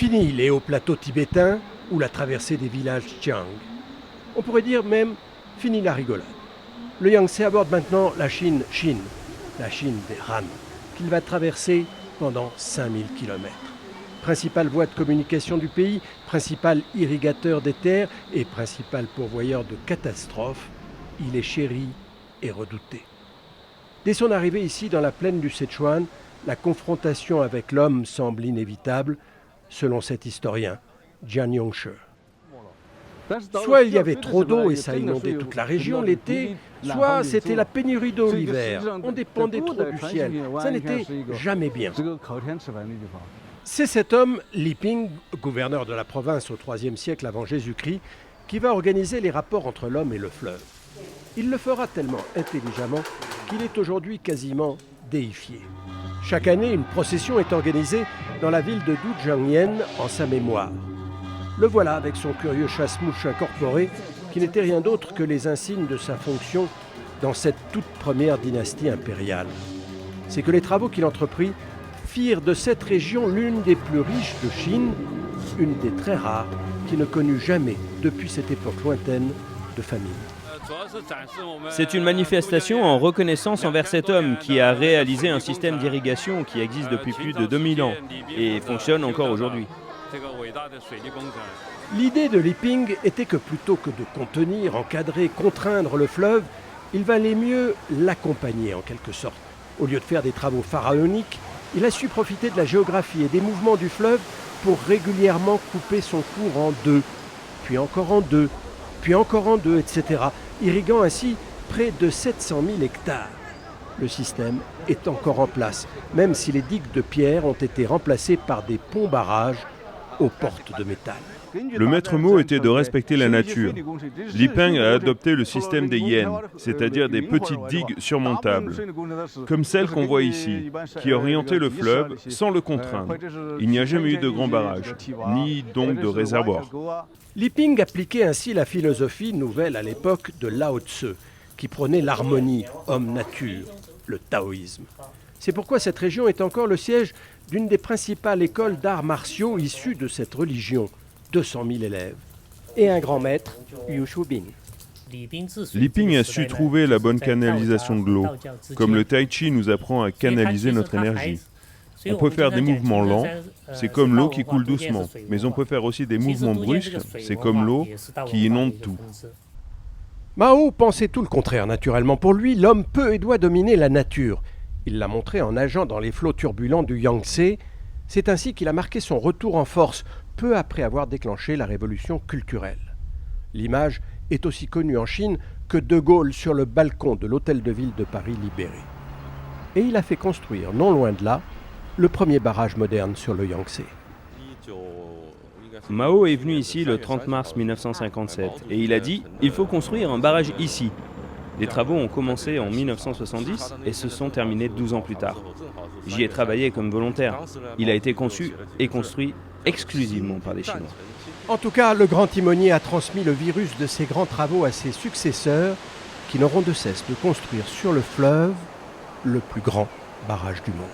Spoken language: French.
Fini les hauts plateaux tibétains ou la traversée des villages Chiang. On pourrait dire même fini la rigolade. Le Yangtze aborde maintenant la Chine, la Chine des Han, qu'il va traverser pendant 5000 km. Principale voie de communication du pays, principal irrigateur des terres et principal pourvoyeur de catastrophes, il est chéri et redouté. Dès son arrivée ici dans la plaine du Sichuan, la confrontation avec l'homme semble inévitable, selon cet historien, Jian Yongshi. Soit il y avait trop d'eau et ça inondait toute la région l'été, soit c'était la pénurie d'eau l'hiver. On dépendait trop du ciel. Ça n'était jamais bien. C'est cet homme, Li Ping, gouverneur de la province au IIIe siècle avant Jésus-Christ, qui va organiser les rapports entre l'homme et le fleuve. Il le fera tellement intelligemment qu'il est aujourd'hui quasiment déifié. Chaque année, une procession est organisée dans la ville de Duzhangyan en sa mémoire. Le voilà avec son curieux chasse-mouche incorporé, qui n'était rien d'autre que les insignes de sa fonction dans cette toute première dynastie impériale. C'est que les travaux qu'il entreprit firent de cette région l'une des plus riches de Chine, une des très rares qui ne connut jamais, depuis cette époque lointaine, de famine. C'est une manifestation en reconnaissance envers cet homme qui a réalisé un système d'irrigation qui existe depuis plus de 2000 ans et fonctionne encore aujourd'hui. L'idée de Li Ping était que plutôt que de contenir, encadrer, contraindre le fleuve, il valait mieux l'accompagner en quelque sorte. Au lieu de faire des travaux pharaoniques, il a su profiter de la géographie et des mouvements du fleuve pour régulièrement couper son cours en deux, puis encore en deux, puis encore en deux, etc., irriguant ainsi près de 700 000 hectares. Le système est encore en place, même si les digues de pierre ont été remplacées par des ponts-barrages aux portes de métal. Le maître mot était de respecter la nature. Li Ping a adopté le système des yen, c'est-à-dire des petites digues surmontables, comme celle qu'on voit ici, qui orientait le fleuve sans le contraindre. Il n'y a jamais eu de grands barrages, ni donc de réservoirs. Li Ping appliquait ainsi la philosophie nouvelle à l'époque de Lao Tse, qui prônait l'harmonie homme-nature, le taoïsme. C'est pourquoi cette région est encore le siège d'une des principales écoles d'arts martiaux issues de cette religion, 200 000 élèves, et un grand maître, Yu Shubin. Li Ping a su trouver la bonne canalisation de l'eau, comme le tai chi nous apprend à canaliser notre énergie. On peut faire des mouvements lents, c'est comme l'eau qui coule doucement, mais on peut faire aussi des mouvements brusques, c'est comme l'eau qui inonde tout. Mao pensait tout le contraire, naturellement. Pour lui, l'homme peut et doit dominer la nature. Il l'a montré en nageant dans les flots turbulents du Yangtze. C'est ainsi qu'il a marqué son retour en force, peu après avoir déclenché la révolution culturelle. L'image est aussi connue en Chine que De Gaulle sur le balcon de l'hôtel de ville de Paris libéré. Et il a fait construire, non loin de là, le premier barrage moderne sur le Yangtze. Mao est venu ici le 30 mars 1957 et il a dit « Il faut construire un barrage ici ». Les travaux ont commencé en 1970 et se sont terminés 12 ans plus tard. J'y ai travaillé comme volontaire. Il a été conçu et construit exclusivement par des Chinois. En tout cas, le grand timonier a transmis le virus de ses grands travaux à ses successeurs qui n'auront de cesse de construire sur le fleuve le plus grand barrage du monde.